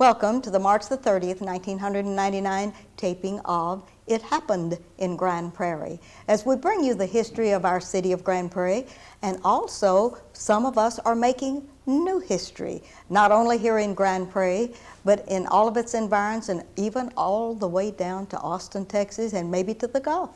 Welcome to the March the 30th, 1999 taping of It Happened in Grand Prairie, as we bring you the history of our city of Grand Prairie, and also some of us are making new history, not only here in Grand Prairie, but in all of its environs and even all the way down to Austin, Texas, and maybe to the Gulf.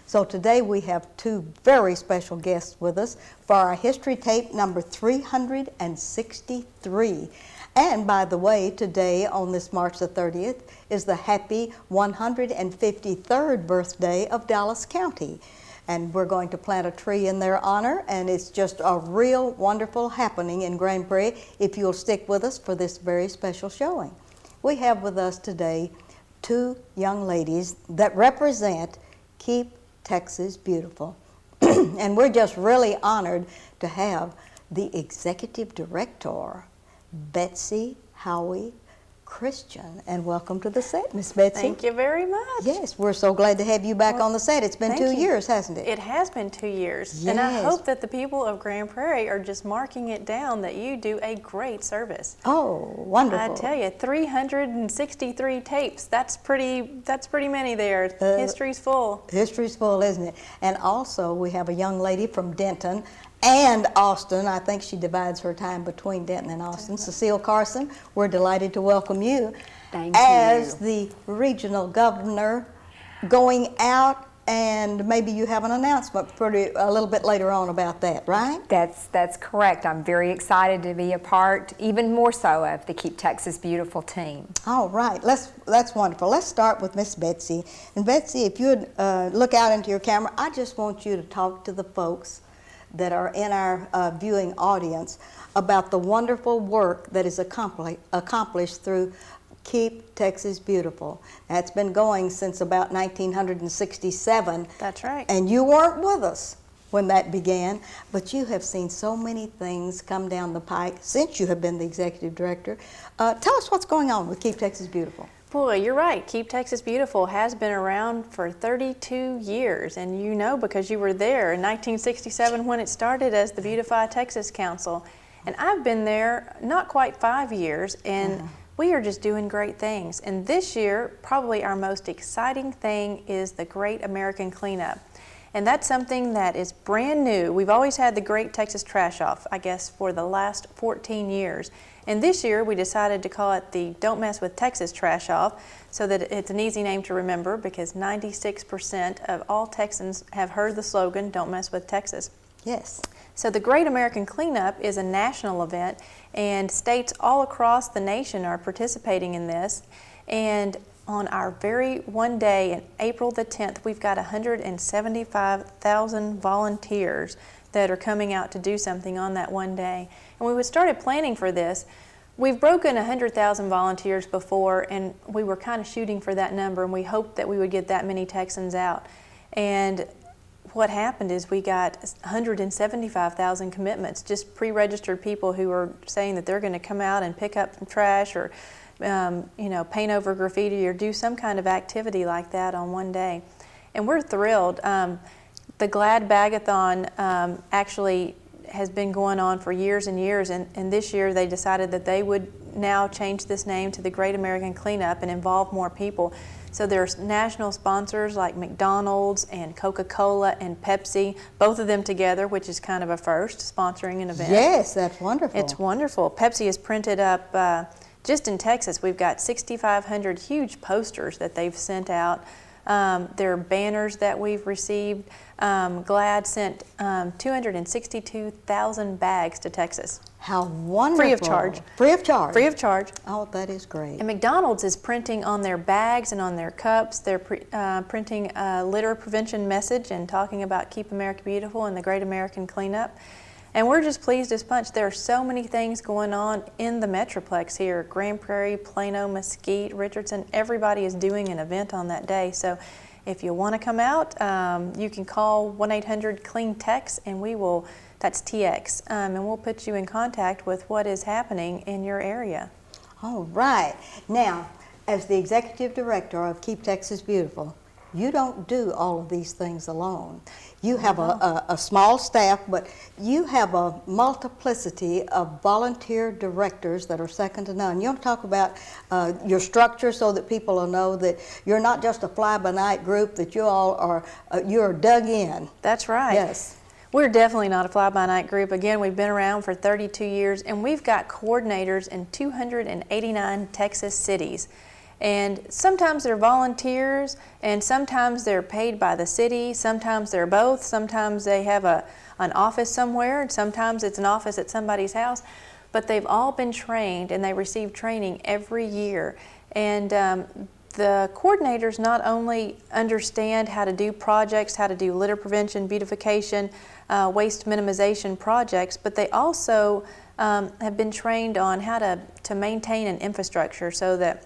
So today we have two very special guests with us for our history tape number 363. And by the way, today on this March the 30th is the happy 153rd birthday of Dallas County. And we're going to plant a tree in their honor, and it's just a real wonderful happening in Grand Prairie if you'll stick with us for this very special showing. We have with us today two young ladies that represent Keep Texas Beautiful. And we're just really honored to have the executive director, Betsy Howie Christian, and welcome to the set, Miss Betsy. Thank you very much. Yes, we're so glad to have you back on the set. It's been 2 years, hasn't it? It has been 2 years. Yes. And I hope that the people of Grand Prairie are just marking it down that you do a great service. Oh, wonderful. I tell you, 363 tapes. That's pretty many there. History's full. History's full, isn't it? And also we have a young lady from Denton and Austin. I think she divides her time between Denton and Austin. Cecile Carson, we're delighted to welcome you. Thank you. As the regional governor going out, and maybe you have an announcement a little bit later on about that, right? That's correct. I'm very excited to be a part, even more so, of the Keep Texas Beautiful team. All right, that's wonderful. Let's start with Miss Betsy. And Betsy, if you'd look out into your camera, I just want you to talk to the folks that are in our viewing audience about the wonderful work that is accomplished through Keep Texas Beautiful. That's been going since about 1967. That's right. And you weren't with us when that began, but you have seen so many things come down the pike since you have been the executive director. Tell us what's going on with Keep Texas Beautiful. Boy, you're right. Keep Texas Beautiful has been around for 32 years, and you know because you were there in 1967 when it started as the Beautify Texas Council. And I've been there not quite 5 years, and we are just doing great things. And this year, probably our most exciting thing is the Great American Cleanup. And that's something that is brand new. We've always had the Great Texas Trash Off, I guess, for the last 14 years. And this year we decided to call it the Don't Mess with Texas Trash Off, so that it's an easy name to remember because 96% of all Texans have heard the slogan, Don't Mess with Texas. Yes. So the Great American Cleanup is a national event, and states all across the nation are participating in this. And on our very one day, in April the 10th, we've got 175,000 volunteers that are coming out to do something on that one day. And when we started planning for this, we've broken 100,000 volunteers before, and we were kind of shooting for that number, and we hoped that we would get that many Texans out. And what happened is we got 175,000 commitments, just pre-registered people who were saying that they're going to come out and pick up some trash or paint over graffiti or do some kind of activity like that on one day. And we're thrilled. The Glad Bag-a-thon actually has been going on for years and years, and this year they decided that they would now change this name to the Great American Cleanup and involve more people. So there's national sponsors like McDonald's and Coca-Cola and Pepsi, both of them together, which is kind of a first, sponsoring an event. Yes, that's wonderful. It's wonderful. Pepsi has printed up, just in Texas, we've got 6,500 huge posters that they've sent out. There are banners that we've received. Glad sent 262,000 bags to Texas. How wonderful. Free of charge. Free of charge. Free of charge. Oh, that is great. And McDonald's is printing on their bags and on their cups. They're printing a litter prevention message and talking about Keep America Beautiful and the Great American Cleanup. And we're just pleased as punch. There are so many things going on in the Metroplex here. Grand Prairie, Plano, Mesquite, Richardson, everybody is doing an event on that day. So if you want to come out, you can call 1-800-CLEAN-TEX, and we will, that's TX, and we'll put you in contact with what is happening in your area. All right. Now, as the executive director of Keep Texas Beautiful, you don't do all of these things alone. You have a small staff, but you have a multiplicity of volunteer directors that are second to none. You want to talk about your structure so that people will know that you're not just a fly-by-night group, that you all are, you're dug in. That's right. Yes. We're definitely not a fly-by-night group. Again, we've been around for 32 years, and we've got coordinators in 289 Texas cities. And sometimes they're volunteers, and sometimes they're paid by the city, sometimes they're both, sometimes they have an office somewhere, and sometimes it's an office at somebody's house. But they've all been trained, and they receive training every year. And the coordinators not only understand how to do projects, how to do litter prevention, beautification, waste minimization projects, but they also have been trained on how to maintain an infrastructure, so that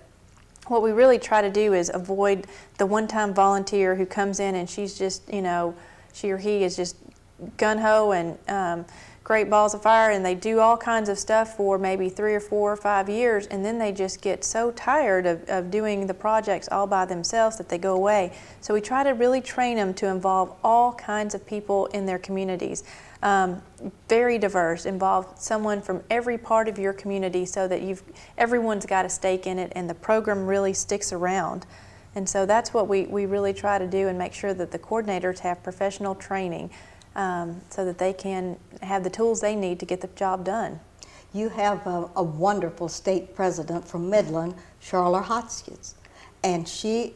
what we really try to do is avoid the one-time volunteer who comes in and she's just, you know, she or he is just gung-ho and great balls of fire, and they do all kinds of stuff for maybe 3 or 4 or 5 years, and then they just get so tired of doing the projects all by themselves that they go away. So we try to really train them to involve all kinds of people in their communities. Very diverse, involve someone from every part of your community, so that everyone's got a stake in it and the program really sticks around. And so that's what we really try to do, and make sure that the coordinators have professional training so that they can have the tools they need to get the job done. You have a wonderful state president from Midland, Charlotte Hotchkiss, and she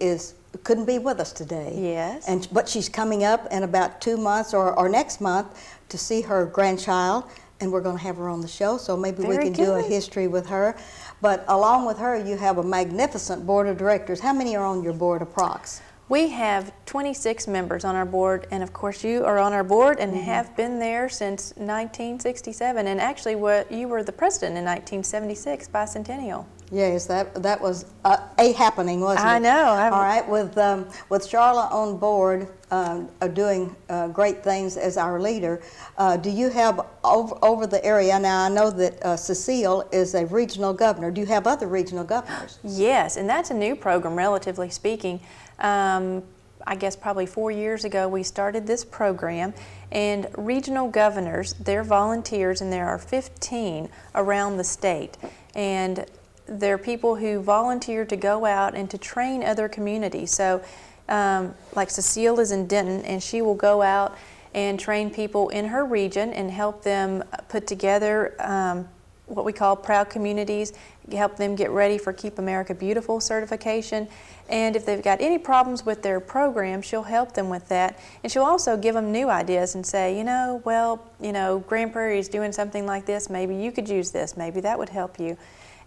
couldn't be with us today. Yes. But she's coming up in about 2 months or next month to see her grandchild, and we're going to have her on the show, so maybe we can do a history with her. But along with her, you have a magnificent board of directors. How many are on your board, approx? We have 26 members on our board, and of course you are on our board and have been there since 1967, and actually you were the president in 1976, bicentennial. Yes, that was a happening, wasn't it? I know. All right, with Charlotte on board, doing great things as our leader, do you have over the area, now I know that Cecile is a regional governor. Do you have other regional governors? Yes, and that's a new program, relatively speaking. I guess probably 4 years ago we started this program, and regional governors, they're volunteers, and there are 15 around the state. And they're people who volunteer to go out and to train other communities. So like Cecile is in Denton, and she will go out and train people in her region and help them put together what we call proud communities, help them get ready for Keep America Beautiful certification. And if they've got any problems with their program, she'll help them with that. And she'll also give them new ideas and say, Grand Prairie is doing something like this, maybe you could use this, maybe that would help you.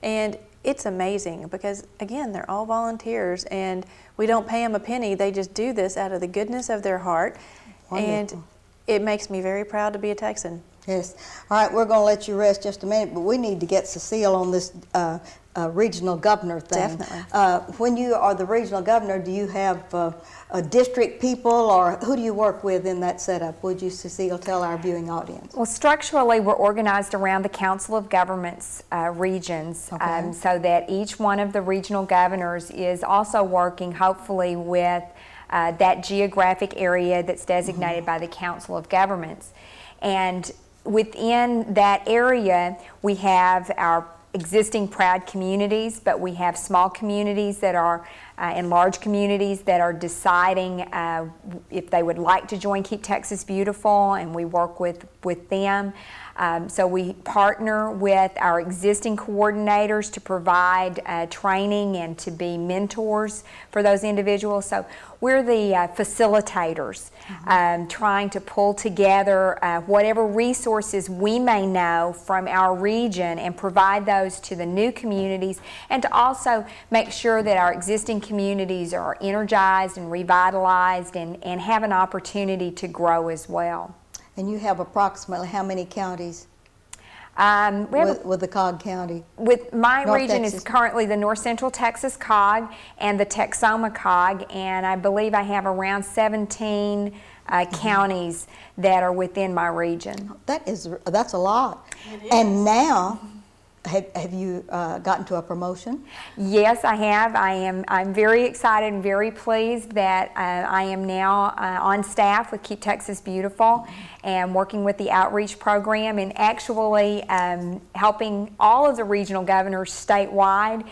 And it's amazing because, again, they're all volunteers, and we don't pay them a penny. They just do this out of the goodness of their heart. Wonderful. And it makes me very proud to be a Texan. Yes. All right, we're going to let you rest just a minute, but we need to get Cecile on this regional governor thing. Definitely. When you are the regional governor, do you have district people, or who do you work with in that setup? Would you, Cecile, tell our viewing audience? Well, structurally, we're organized around the Council of Governments regions, okay. So that each one of the regional governors is also working, hopefully, with that geographic area that's designated by the Council of Governments. And within that area, we have our existing proud communities, but we have small communities that are and large communities that are deciding if they would like to join Keep Texas Beautiful, and we work with them. So we partner with our existing coordinators to provide training and to be mentors for those individuals. So we're the facilitators, trying to pull together whatever resources we may know from our region and provide those to the new communities, and to also make sure that our existing communities are energized and revitalized and have an opportunity to grow as well. And you have approximately how many counties with the COG County? With my North region Texas. Is currently the North Central Texas COG and the Texoma COG, and I believe I have around 17 counties that are within my region. That's a lot. And now Have you gotten to a promotion? Yes, I have. I'm very excited and very pleased that I am now on staff with Keep Texas Beautiful and working with the outreach program and actually helping all of the regional governors statewide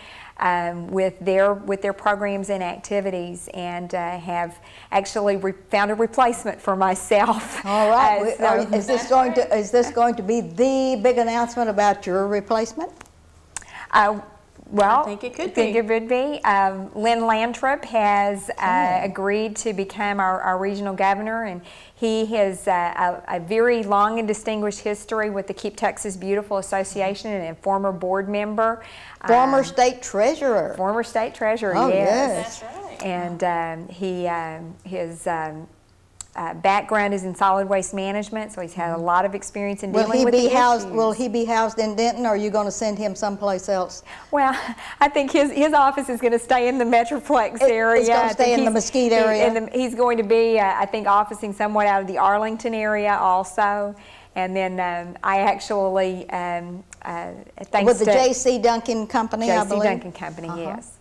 with their programs and activities, and have actually found a replacement for myself. All right. Is this going to be the big announcement about your replacement? Well, I think it could be. It would be. Lynn Lantrip has agreed to become our regional governor, and he has a very long and distinguished history with the Keep Texas Beautiful Association and a former board member. Former state treasurer. Former state treasurer, oh, yes. That's right. And his background is in solid waste management, so he's had a lot of experience in dealing with the issues. Will he be housed in Denton, or are you going to send him someplace else? Well, I think his office is going to stay in the Metroplex area. It's going to stay in the Mesquite area. He's going to be, I think, officing somewhat out of the Arlington area also. And then I actually, thanks with the to J.C. Duncan Company, I believe? J.C. Duncan Company, yes.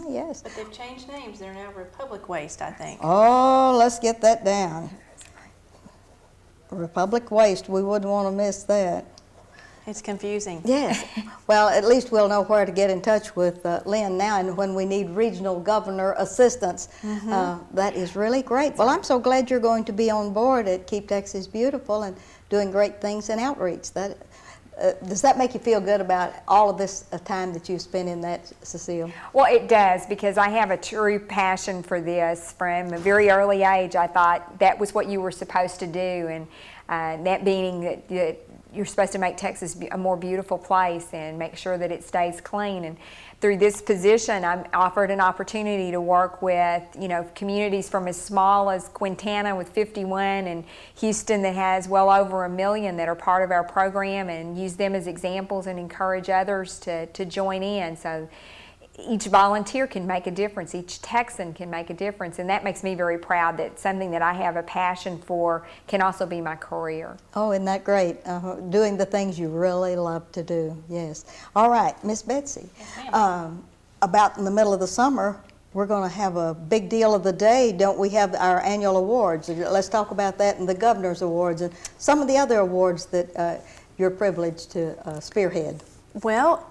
Yes. But they've changed names. They're now Republic Waste, I think. Oh, let's get that down. Republic Waste, we wouldn't want to miss that. It's confusing. Yes. Well, at least we'll know where to get in touch with Lynn now, and when we need regional governor assistance. That is really great. Well, I'm so glad you're going to be on board at Keep Texas Beautiful and doing great things in outreach. Does that make you feel good about all of this time that you've spent in that, Cecile? Well, it does, because I have a true passion for this. From a very early age, I thought that was what you were supposed to do, and that being that you're supposed to make Texas a more beautiful place and make sure that it stays clean. And through this position, I'm offered an opportunity to work with, communities from as small as Quintana with 51 and Houston that has well over 1 million that are part of our program, and use them as examples and encourage others to join in. So each volunteer can make a difference, each Texan can make a difference, and that makes me very proud that something that I have a passion for can also be my career. Oh, isn't that great? Doing the things you really love to do, yes. All right, Miss Betsy. Yes, ma'am. About in the middle of the summer, we're going to have a big deal of the day, don't we? Have our annual awards. Let's talk about that, and the Governor's Awards and some of the other awards that you're privileged to spearhead. Well,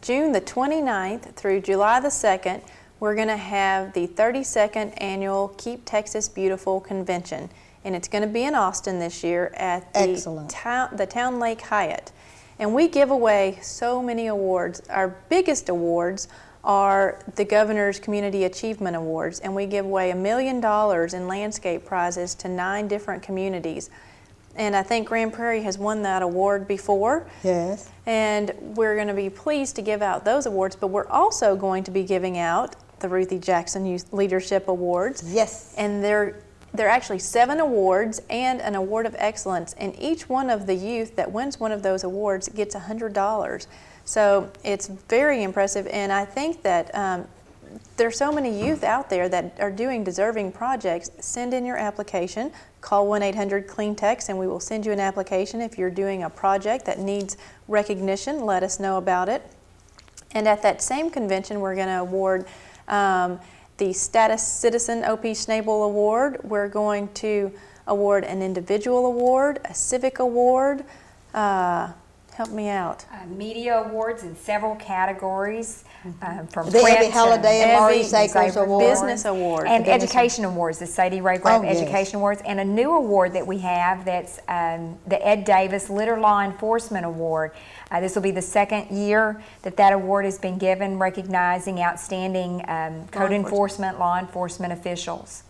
June the 29th through July the 2nd, we're going to have the 32nd Annual Keep Texas Beautiful Convention. And it's going to be in Austin this year at the Town Lake Hyatt. And we give away so many awards. Our biggest awards are the Governor's Community Achievement Awards, and we give away $1 million in landscape prizes to 9 different communities. And I think Grand Prairie has won that award before. Yes. And we're going to be pleased to give out those awards, but we're also going to be giving out the Ruthie Jackson Youth Leadership Awards. Yes. And they're actually 7 awards and an award of excellence, and each one of the youth that wins one of those awards gets $100. So it's very impressive, and I think that there's so many youth out there that are doing deserving projects. Send in your application. Call 1-800-CLEAN-TEX and we will send you an application. If you're doing a project that needs recognition, let us know about it. And at that same convention, we're going to award the Status Citizen O.P. Schnabel Award. We're going to award an individual award, a civic award. Help me out. Media awards in several categories, from the print Evie Halliday and Maurice Akers Akers Award. Business Award. And education awards, the Sadie Ray Graff Oh, yes. Education Awards, and a new award that we have that's the Ed Davis Litter Law Enforcement Award. This will be the 2nd year that award has been given, recognizing outstanding code enforcement, law enforcement officials.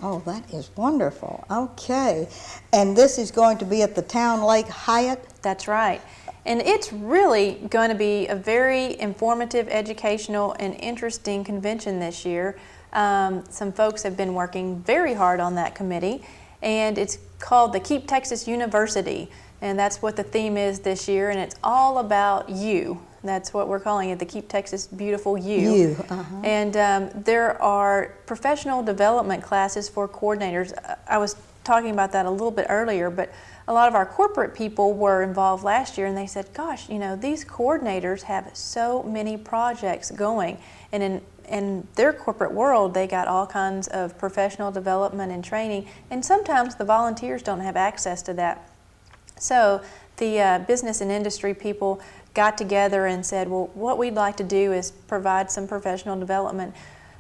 Oh, that is wonderful. Okay. And this is going to be at the Town Lake Hyatt? That's right. And it's really going to be a very informative, educational, and interesting convention this year. Some folks have been working very hard on that committee, and it's called the Keep Texas University, and that's what the theme is this year, and it's all about you. That's what we're calling it, the Keep Texas Beautiful You. And there are professional development classes for coordinators. I was talking about that a little bit earlier, but a lot of our corporate people were involved last year, and they said, gosh, you know, these coordinators have so many projects going, and in their corporate world, they got all kinds of professional development and training, and sometimes the volunteers don't have access to that. So the business and industry people got together and said, well, what we'd like to do is provide some professional development.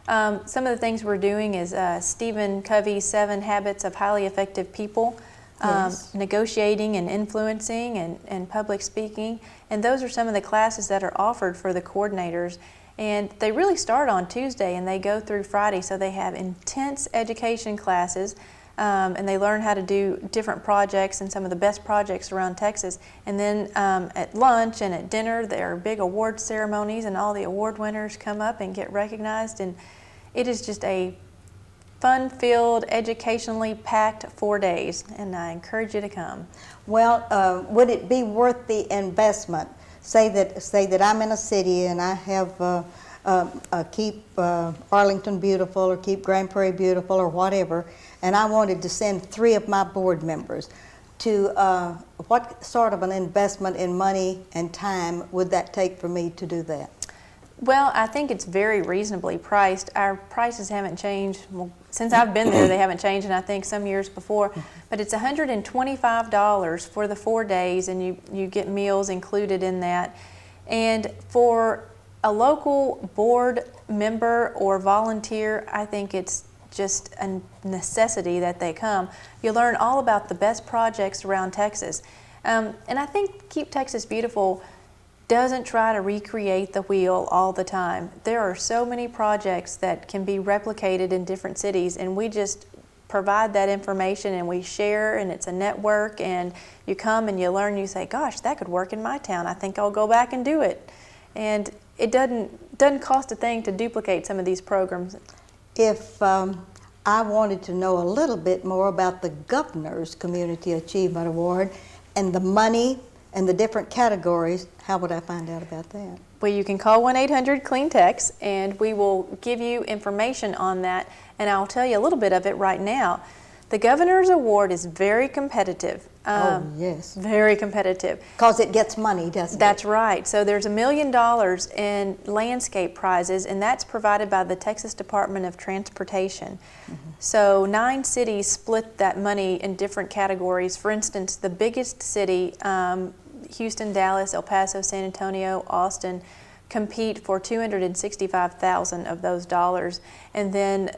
Some of the things we're doing is Stephen Covey's 7 Habits of Highly Effective People, Yes. negotiating and influencing and public speaking. And those are some of the classes that are offered for the coordinators. And they really start on Tuesday and they go through Friday. So they have intense education classes, and they learn how to do different projects and some of the best projects around Texas. And then at lunch and at dinner, there are big award ceremonies, and all the award winners come up and get recognized. And it is just a fun-filled, educationally packed 4 days, and I encourage you to come. Well, would it be worth the investment? Say that I'm in a city and I have Keep Arlington Beautiful or Keep Grand Prairie Beautiful or whatever, and I wanted to send 3 of my board members to what sort of an investment in money and time would that take for me to do that? Well, I think it's very reasonably priced. Our prices haven't changed. Well, since I've been there, they haven't changed, and I think some years before. But it's $125 for the 4 days, and you get meals included in that. And for a local board member or volunteer, I think it's just a necessity that they come. You learn all about the best projects around Texas. And I think Keep Texas Beautiful doesn't try to recreate the wheel all the time. There are so many projects that can be replicated in different cities, and we just provide that information and we share, and it's a network, and you come and you learn, you say, gosh, that could work in my town. I think I'll go back and do it. And it doesn't cost a thing to duplicate some of these programs. If I wanted to know a little bit more about the Governor's Community Achievement Award and the money and the different categories, how would I find out about that? Well, you can call 1-800-CLEAN-TEX, and we will give you information on that, and I'll tell you a little bit of it right now. The Governor's Award is very competitive. Oh, yes. Very competitive. Because it gets money, doesn't it? That's right. So there's $1 million in landscape prizes, and that's provided by the Texas Department of Transportation. So 9 cities split that money in different categories. For instance, the biggest city, Houston, Dallas, El Paso, San Antonio, Austin, compete for $265,000 of those dollars, and then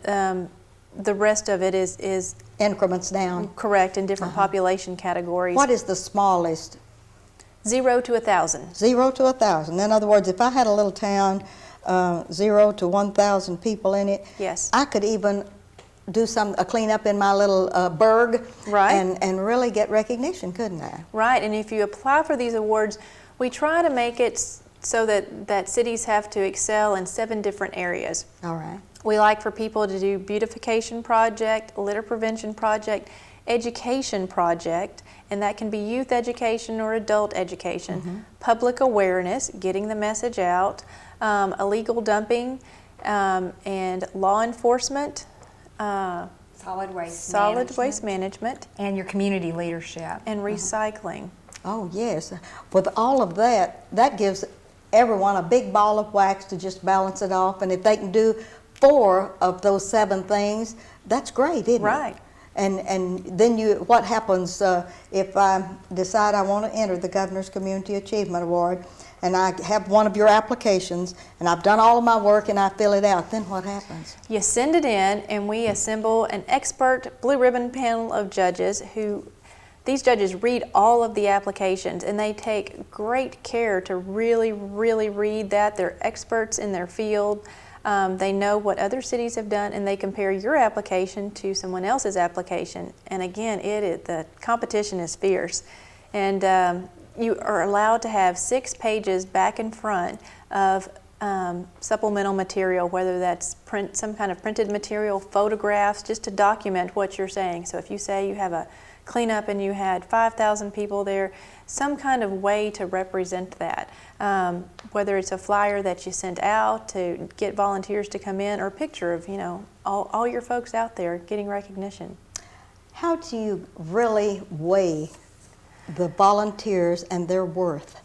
the rest of it is increments down. Correct, in different population categories. What is the smallest? 0 to 1,000. 0 to 1,000. In other words, if I had a little town, 0 to 1,000 people in it, yes, I could even do a cleanup in my little burg, right, and really get recognition, couldn't I? Right, and if you apply for these awards, we try to make it so that cities have to excel in 7 different areas. All right. We like for people to do beautification project, litter prevention project, education project, and that can be youth education or adult education, public awareness, getting the message out, illegal dumping, and law enforcement, solid waste management, and your community leadership, and recycling. Oh, yes. With all of that, that gives everyone a big ball of wax to just balance it off, and if they can do 4 of those 7 things, that's great, isn't it? Right. And then what happens if I decide I want to enter the Governor's Community Achievement Award, and I have one of your applications, and I've done all of my work and I fill it out, then what happens? You send it in, and we assemble an expert blue ribbon panel of judges these judges read all of the applications, and they take great care to really, really read that. They're experts in their field. They know what other cities have done, and they compare your application to someone else's application. And again, the competition is fierce. And you are allowed to have 6 pages back and front of supplemental material, whether that's some kind of printed material, photographs, just to document what you're saying. So if you say you have a cleanup and you had 5,000 people there, some kind of way to represent that, whether it's a flyer that you sent out to get volunteers to come in, or a picture of all your folks out there getting recognition. How do you really weigh the volunteers and their worth?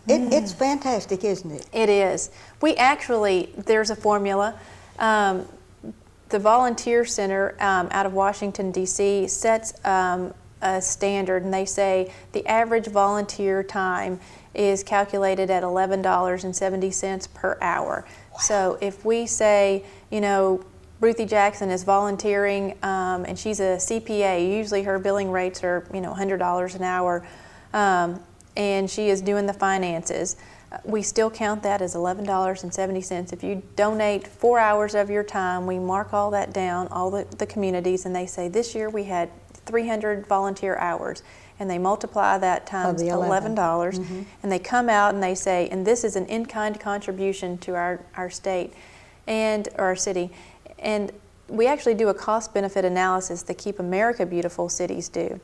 It's fantastic, isn't it? It is. We actually, there's a formula. The Volunteer Center out of Washington, D.C. sets a standard, and they say the average volunteer time is calculated at $11.70 per hour. Wow. So if we say, you know, Ruthie Jackson is volunteering, and she's a CPA. Usually her billing rates are, you know, $100 an hour, and she is doing the finances. We still count that as $11.70. If you donate 4 hours of your time, we mark all that down, all the communities, and they say this year we had 300 volunteer hours, and they multiply that times $11, and they come out and they say, and this is an in-kind contribution to our state and our city. And we actually do a cost-benefit analysis that Keep America Beautiful cities do.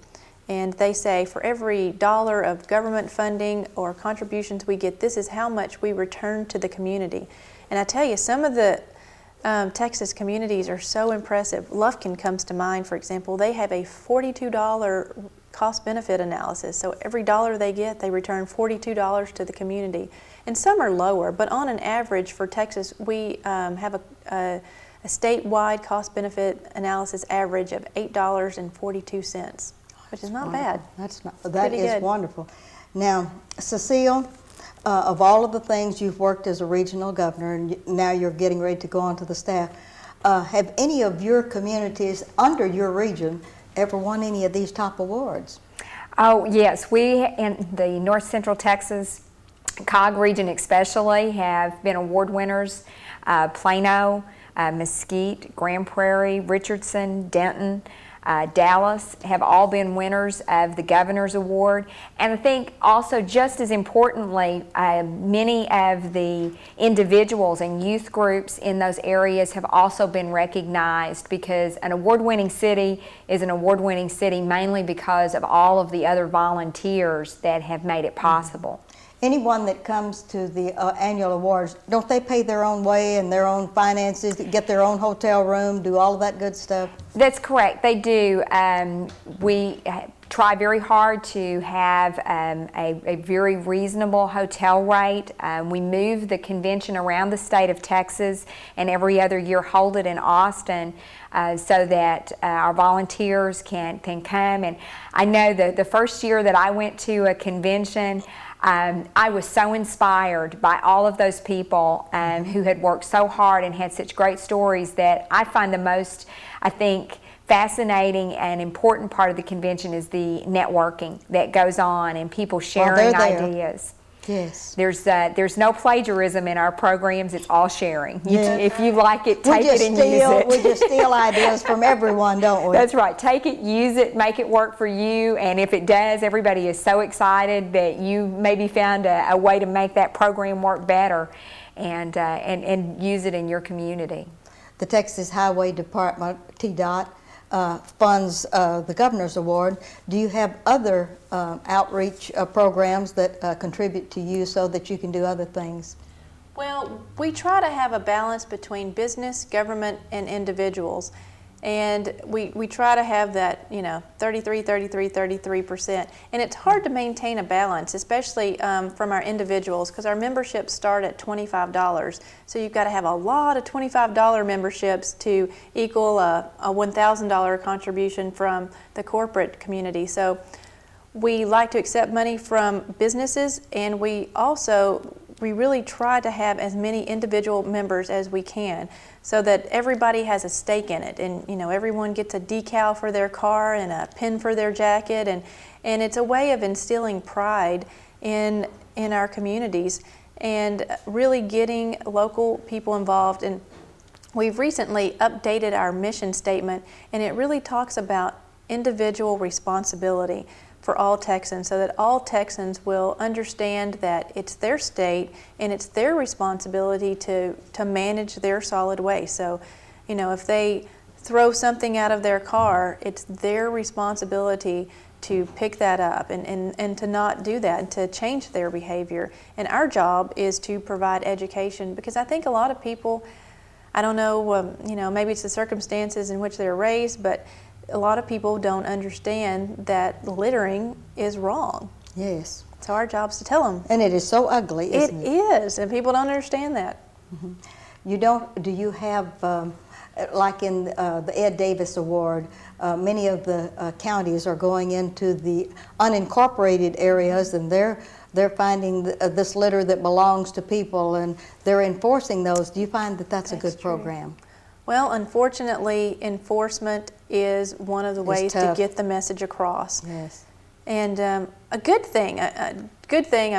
And they say for every dollar of government funding or contributions we get, this is how much we return to the community. And I tell you, some of the Texas communities are so impressive. Lufkin comes to mind, for example. They have a $42 cost-benefit analysis. So every dollar they get, they return $42 to the community. And some are lower, but on an average for Texas, we have a statewide cost-benefit analysis average of $8.42, which is not bad. That is wonderful. Now, Cecile, of all of the things you've worked as a regional governor, and now you're getting ready to go on to the staff, have any of your communities under your region ever won any of these top awards? Oh, yes. We in the North Central Texas COG region especially have been award winners. Plano, Mesquite, Grand Prairie, Richardson, Denton, Dallas have all been winners of the Governor's Award. And I think also just as importantly, many of the individuals and youth groups in those areas have also been recognized, because an award-winning city is an award-winning city mainly because of all of the other volunteers that have made it possible. Anyone that comes to the annual awards, don't they pay their own way and their own finances, get their own hotel room, do all of that good stuff? That's correct, they do. We try very hard to have a very reasonable hotel rate. We move the convention around the state of Texas, and every other year hold it in Austin so that our volunteers can come. And I know the first year that I went to a convention, I was so inspired by all of those people who had worked so hard and had such great stories, that I find the most, I think, fascinating and important part of the convention is the networking that goes on and people sharing ideas. Yes. There's no plagiarism in our programs. It's all sharing. If you like it, take it and use it. We just steal ideas from everyone, don't we? That's right. Take it, use it, make it work for you. And if it does, everybody is so excited that you maybe found a way to make that program work better, and use it in your community. The Texas Highway Department, TDOT, funds the Governor's Award. Do you have other outreach programs that contribute to you so that you can do other things? Well, we try to have a balance between business, government, and individuals. And we try to have that, 33%. And it's hard to maintain a balance, especially from our individuals, because our memberships start at $25. So you've got to have a lot of $25 memberships to equal a $1,000 contribution from the corporate community. So we like to accept money from businesses, and we really try to have as many individual members as we can, so that everybody has a stake in it, and everyone gets a decal for their car and a pin for their jacket, and it's a way of instilling pride in our communities and really getting local people involved. And we've recently updated our mission statement, and it really talks about individual responsibility for all Texans, so that all Texans will understand that it's their state and it's their responsibility to manage their solid waste. So, if they throw something out of their car, it's their responsibility to pick that up and to not do that and to change their behavior. And our job is to provide education, because I think a lot of people, I don't know, maybe it's the circumstances in which they're raised, but a lot of people don't understand that littering is wrong. Yes. So our job is to tell them. And it is so ugly, isn't it? It is, and people don't understand that. Do you have, like in the Ed Davis Award, many of the counties are going into the unincorporated areas, and they're finding this litter that belongs to people, and they're enforcing those. Do you find that that's a good program? Well, unfortunately, enforcement is one of the ways to get the message across. Yes. And a good thing, I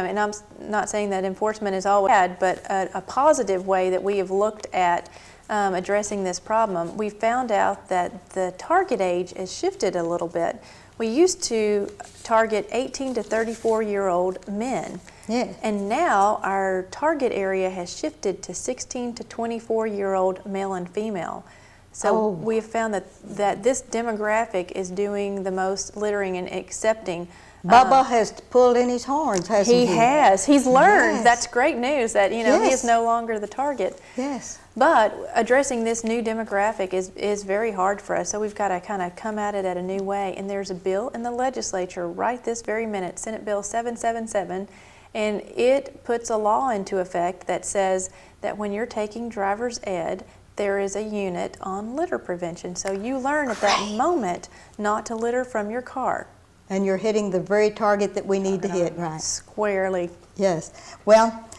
mean, I'm not saying that enforcement is always bad, but a positive way that we have looked at addressing this problem, we found out that the target age has shifted a little bit. We used to target 18 to 34-year-old men. Yeah. And now our target area has shifted to 16 to 24-year-old male and female. So we've found that this demographic is doing the most littering and accepting. Bubba has pulled in his horns, hasn't he? He has. He's learned. Yes. That's great news that, he is no longer the target. Yes. But addressing this new demographic is very hard for us, so we've got to kind of come at it at a new way. And there's a bill in the legislature right this very minute, Senate Bill 777, and it puts a law into effect that says that when you're taking driver's ed, there is a unit on litter prevention. So you learn at that moment not to litter from your car. And you're hitting the very target that we need to hit, right? Squarely. Yes. Well,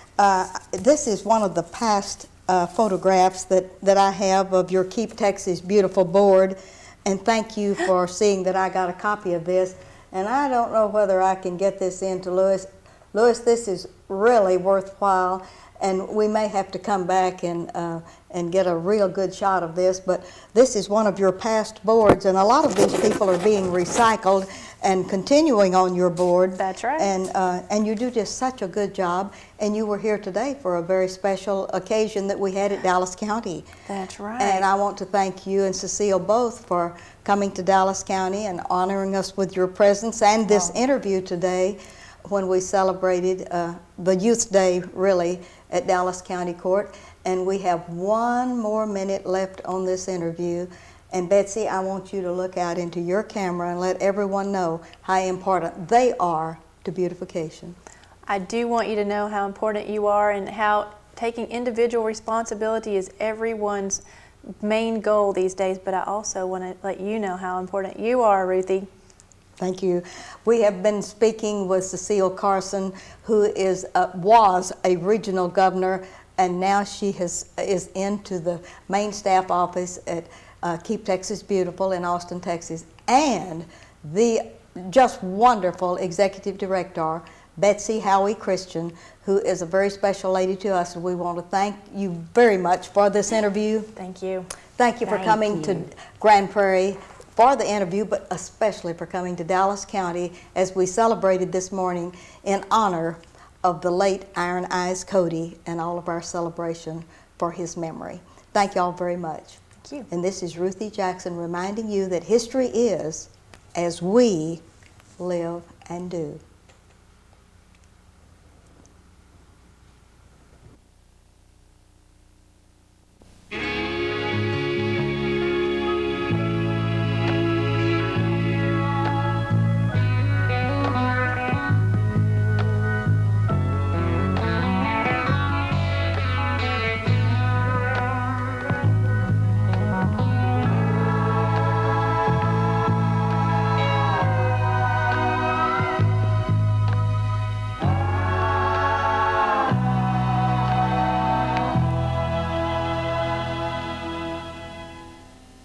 this is one of the past photographs that I have of your Keep Texas Beautiful board, and thank you for seeing that I got a copy of this. And I don't know whether I can get this into Louis. Louis, this is really worthwhile, and we may have to come back and get a real good shot of this, but this is one of your past boards, and a lot of these people are being recycled and continuing on your board. That's right. And you do just such a good job, and you were here today for a very special occasion that we had at Dallas County. That's right. And I want to thank you and Cecile both for coming to Dallas County and honoring us with your presence and this interview today when we celebrated the Youth Day, really, at Dallas County Court. And we have one more minute left on this interview. And Betsy, I want you to look out into your camera and let everyone know how important they are to beautification. I do want you to know how important you are and how taking individual responsibility is everyone's main goal these days, but I also want to let you know how important you are, Ruthie. Thank you. We have been speaking with Cecile Carson, who was a regional governor, and now she is into the main staff office at Keep Texas Beautiful in Austin, Texas, and the just wonderful executive director, Betsy Howie Christian, who is a very special lady to us, and we want to thank you very much for this interview. Thank you. Thank you for coming to Grand Prairie for the interview, but especially for coming to Dallas County as we celebrated this morning in honor of the late Iron Eyes Cody and all of our celebration for his memory. Thank you all very much. Thank you. And this is Ruthie Jackson reminding you that history is as we live and do.